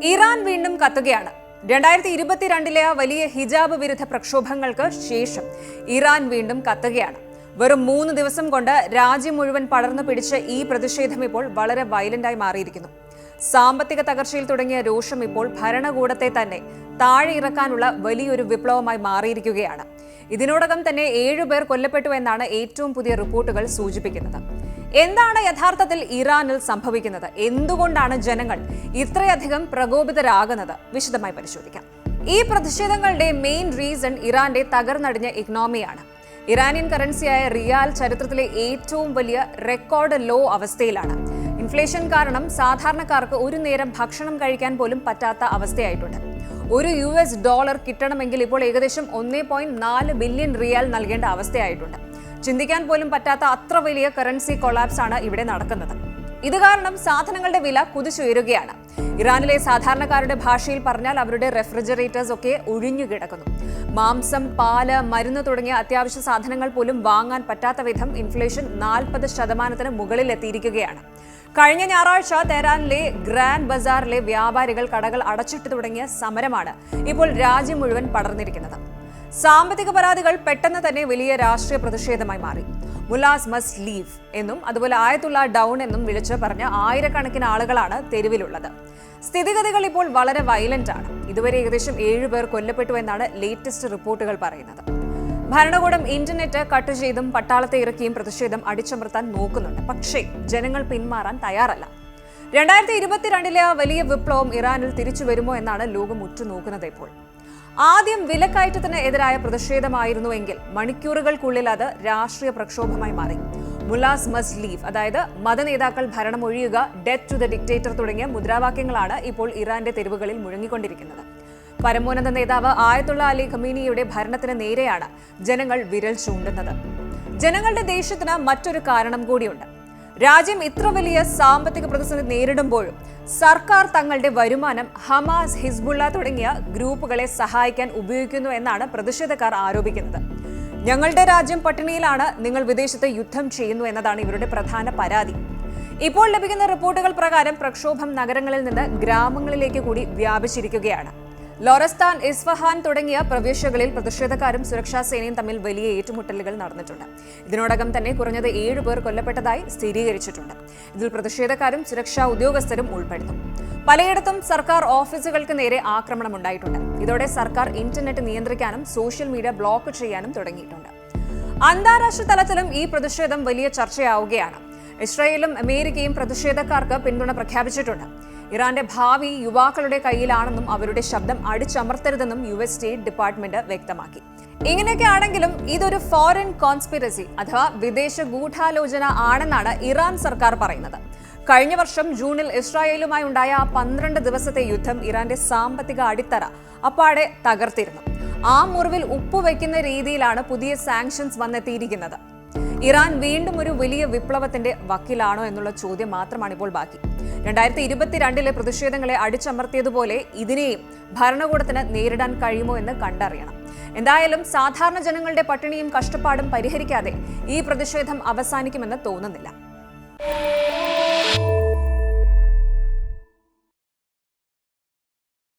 Iran വീണ്ടും കത്തുകയാണ്. 2022 വലിയ ഹിജാബ് വിരുദ്ധ പ്രക്ഷോഭങ്ങൾക്ക് ശേഷം ഇറാൻ വീണ്ടും കത്തുകയാണ്. വെറും 3 ദിവസം കൊണ്ട് രാജ്യം മുഴുവൻ പടർന്നു പിടിച്ച ഈ പ്രതിഷേധം ഇപ്പോൾ വളരെ വയലന്റായി മാറിയിരിക്കുന്നു. സാമ്പത്തിക തകർച്ചയിൽ തുടങ്ങിയ രോഷം ഇപ്പോൾ ഭരണകൂടത്തെ തന്നെ താഴെ ഇറക്കാനുള്ള വലിയൊരു വിപ്ലവമായി മാറിയിരിക്കുകയാണ്. ഇതിനോടകം തന്നെ 7 പേർ കൊല്ലപ്പെട്ടു എന്നാണ് ഏറ്റവും പുതിയ റിപ്പോർട്ടുകൾ സൂചിപ്പിക്കുന്നത്. എന്താണ് യഥാർത്ഥത്തിൽ ഇറാനിൽ സംഭവിക്കുന്നത്? എന്തുകൊണ്ടാണ് ജനങ്ങൾ ഇത്രയധികം പ്രകോപിതരാകുന്നത്? വിശദമായി പരിശോധിക്കാം. ഈ പ്രതിഷേധങ്ങളുടെ മെയിൻ റീസൺ ഇറാന്റെ തകർന്നടിഞ്ഞ ഇക്കണോമിയാണ്. ഇറാനിയൻ കറൻസിയായ റിയാൽ ചരിത്രത്തിലെ ഏറ്റവും വലിയ റെക്കോർഡ് ലോ അവസ്ഥയിലാണ്. ഇൻഫ്ലേഷൻ കാരണം സാധാരണക്കാർക്ക് ഒരു നേരം ഭക്ഷണം കഴിക്കാൻ പോലും പറ്റാത്ത അവസ്ഥയായിട്ടുണ്ട്. ഒരു $1 കിട്ടണമെങ്കിൽ ഇപ്പോൾ ഏകദേശം 1.4 ബില്യൺ റിയാൽ നൽകേണ്ട അവസ്ഥയായിട്ടുണ്ട്. ചിന്തിക്കാൻ പോലും പറ്റാത്ത അത്ര വലിയ കറൻസി കൊളാപ്സ് ആണ് ഇവിടെ നടക്കുന്നത്. ഇത് കാരണം സാധനങ്ങളുടെ വില കുതിച്ചുയരുകയാണ്. ഇറാനിലെ സാധാരണക്കാരുടെ ഭാഷയിൽ പറഞ്ഞാൽ അവരുടെ റെഫ്രിജറേറ്റേഴ്സ് ഒക്കെ ഒഴിഞ്ഞു കിടക്കുന്നു. മാംസം, പാല്, മരുന്ന് തുടങ്ങിയ അത്യാവശ്യ സാധനങ്ങൾ പോലും വാങ്ങാൻ പറ്റാത്ത വിധം ഇൻഫ്ലേഷൻ 40% മുകളിൽ എത്തിയിരിക്കുകയാണ്. കഴിഞ്ഞ ഞായറാഴ്ച തെഹ്റാനിലെ ഗ്രാൻഡ് ബസാറിലെ വ്യാപാരികൾ കടകൾ അടച്ചിട്ട് തുടങ്ങിയ സമരമാണ് ഇപ്പോൾ രാജ്യം മുഴുവൻ പടർന്നിരിക്കുന്നത്. സാമ്പത്തിക പരാതികൾ പെട്ടെന്ന് തന്നെ വലിയ രാഷ്ട്രീയ പ്രതിഷേധമായി മാറി. മുല്ലാസ് മസ്റ്റ് ലീവ് എന്നും അതുപോലെ ആയത്തുള്ള ഡൗൺ എന്നും വിളിച്ച് പറഞ്ഞ ആയിരക്കണക്കിന് ആളുകളാണ് തെരുവിലുള്ളത്. സ്ഥിതിഗതികൾ ഇപ്പോൾ വളരെ വയലന്റ് ആണ്. ഇതുവരെ ഏകദേശം 7 പേർ കൊല്ലപ്പെട്ടു എന്നാണ് ലേറ്റസ്റ്റ് റിപ്പോർട്ടുകൾ പറയുന്നത്. ഭരണകൂടം ഇന്റർനെറ്റ് കട്ട് ചെയ്തും പട്ടാളത്തെ ഇറക്കിയും പ്രതിഷേധം അടിച്ചമർത്താൻ നോക്കുന്നുണ്ട്. പക്ഷേ ജനങ്ങൾ പിന്മാറാൻ തയ്യാറല്ല. 2022 വലിയ വിപ്ലവം ഇറാനിൽ തിരിച്ചു വരുമോ എന്നാണ് ലോകം ഉറ്റുനോക്കുന്നത്. ഇപ്പോൾ ആദ്യം വിലക്കയറ്റത്തിന് എതിരായ പ്രതിഷേധമായിരുന്നുവെങ്കിൽ മണിക്കൂറുകൾക്കുള്ളിൽ അത് രാഷ്ട്രീയ പ്രക്ഷോഭമായി മാറി. മുല്ലാസ് മസ്റ്റ് ലീവ്, അതായത് മതനേതാക്കൾ ഭരണമൊഴിയുക, ഡെത്ത് ടു ദ ഡിക്റ്റേറ്റർ തുടങ്ങിയ മുദ്രാവാക്യങ്ങളാണ് ഇപ്പോൾ ഇറാന്റെ തെരുവുകളിൽ മുഴങ്ങിക്കൊണ്ടിരിക്കുന്നത്. പരമോന്നത നേതാവ് ആയത്തുള്ള അലി ഖമീനിയുടെ ഭരണത്തിന് നേരെയാണ് ജനങ്ങൾ വിരൽ ചൂണ്ടുന്നത്. ജനങ്ങളുടെ ദേഷ്യത്തിന് മറ്റൊരു കാരണം കൂടിയുണ്ട്. രാജ്യം ഇത്ര വലിയ സാമ്പത്തിക പ്രതിസന്ധി നേരിടുമ്പോഴും സർക്കാർ തങ്ങളുടെ വരുമാനം ഹമാസ്, ഹിസ്ബുള്ള തുടങ്ങിയ ഗ്രൂപ്പുകളെ സഹായിക്കാൻ ഉപയോഗിക്കുന്നു എന്നാണ് പ്രതിഷേധക്കാർ ആരോപിക്കുന്നത്. ഞങ്ങളുടെ രാജ്യം പട്ടിണിയിലാണ്, നിങ്ങൾ വിദേശത്ത് യുദ്ധം ചെയ്യുന്നു എന്നതാണ് ഇവരുടെ പ്രധാന പരാതി. ഇപ്പോൾ ലഭിക്കുന്ന റിപ്പോർട്ടുകൾ പ്രകാരം പ്രക്ഷോഭം നഗരങ്ങളിൽ നിന്ന് ഗ്രാമങ്ങളിലേക്ക് കൂടി വ്യാപിച്ചിരിക്കുകയാണ്. ലോറസ്താൻ, ഇസ്ഫഹാൻ തുടങ്ങിയ പ്രവിശ്യകളിൽ പ്രതിഷേധക്കാരും സുരക്ഷാ സേനയും തമ്മിൽ വലിയ ഏറ്റുമുട്ടലുകൾ നടന്നിട്ടുണ്ട്. ഇതിനോടകം തന്നെ കുറഞ്ഞത് 7 പേർ കൊല്ലപ്പെട്ടതായി സ്ഥിരീകരിച്ചിട്ടുണ്ട്. ഇതിൽ പ്രതിഷേധക്കാരും സുരക്ഷാ ഉദ്യോഗസ്ഥരും ഉൾപ്പെടുന്നു. പലയിടത്തും സർക്കാർ ഓഫീസുകൾക്ക് നേരെ ആക്രമണമുണ്ടായിട്ടുണ്ട്. ഇതോടെ സർക്കാർ ഇന്റർനെറ്റ് നിയന്ത്രിക്കാനും സോഷ്യൽ മീഡിയ ബ്ലോക്ക് ചെയ്യാനും തുടങ്ങിയിട്ടുണ്ട്. അന്താരാഷ്ട്ര തലത്തിലും ഈ പ്രതിഷേധം വലിയ ചർച്ചയാവുകയാണ്. ഇസ്രായേലും അമേരിക്കയും പ്രതിഷേധക്കാർക്ക് പിന്തുണ പ്രഖ്യാപിച്ചിട്ടുണ്ട്. ഇറാന്റെ ഭാവി യുവാക്കളുടെ കയ്യിലാണെന്നും അവരുടെ ശബ്ദം അടിച്ചമർത്തരുതെന്നും US സ്റ്റേറ്റ് ഡിപ്പാർട്ട്മെന്റ് വ്യക്തമാക്കി. ഇങ്ങനെയൊക്കെ ആണെങ്കിലും ഇതൊരു ഫോറിൻ കോൺസ്പിറസി അഥവാ വിദേശ ഗൂഢാലോചന ആണെന്നാണ് ഇറാൻ സർക്കാർ പറയുന്നത്. കഴിഞ്ഞ വർഷം ജൂണിൽ ഇസ്രായേലുമായി ഉണ്ടായ 12 ദിവസത്തെ യുദ്ധം ഇറാന്റെ സാമ്പത്തിക അടിത്തറ അപ്പാടെ തകർത്തിരുന്നു. ആ മുറിവിൽ ഉപ്പുവെക്കുന്ന രീതിയിലാണ് പുതിയ സാങ്ഷൻസ് വന്നെത്തിയിരിക്കുന്നത്. ഇറാൻ വീണ്ടും ഒരു വലിയ വിപ്ലവത്തിന്റെ വക്കിലാണോ എന്നുള്ള ചോദ്യം മാത്രമാണ് ഇപ്പോൾ ബാക്കി. 2022 പ്രതിഷേധങ്ങളെ അടിച്ചമർത്തിയതുപോലെ ഇതിനെയും ഭരണകൂടത്തിന് നേരിടാൻ കഴിയുമോ എന്ന് കണ്ടറിയണം. എന്തായാലും സാധാരണ ജനങ്ങളുടെ പട്ടിണിയും കഷ്ടപ്പാടും പരിഹരിക്കാതെ ഈ പ്രതിഷേധം അവസാനിക്കുമെന്ന് തോന്നുന്നില്ല.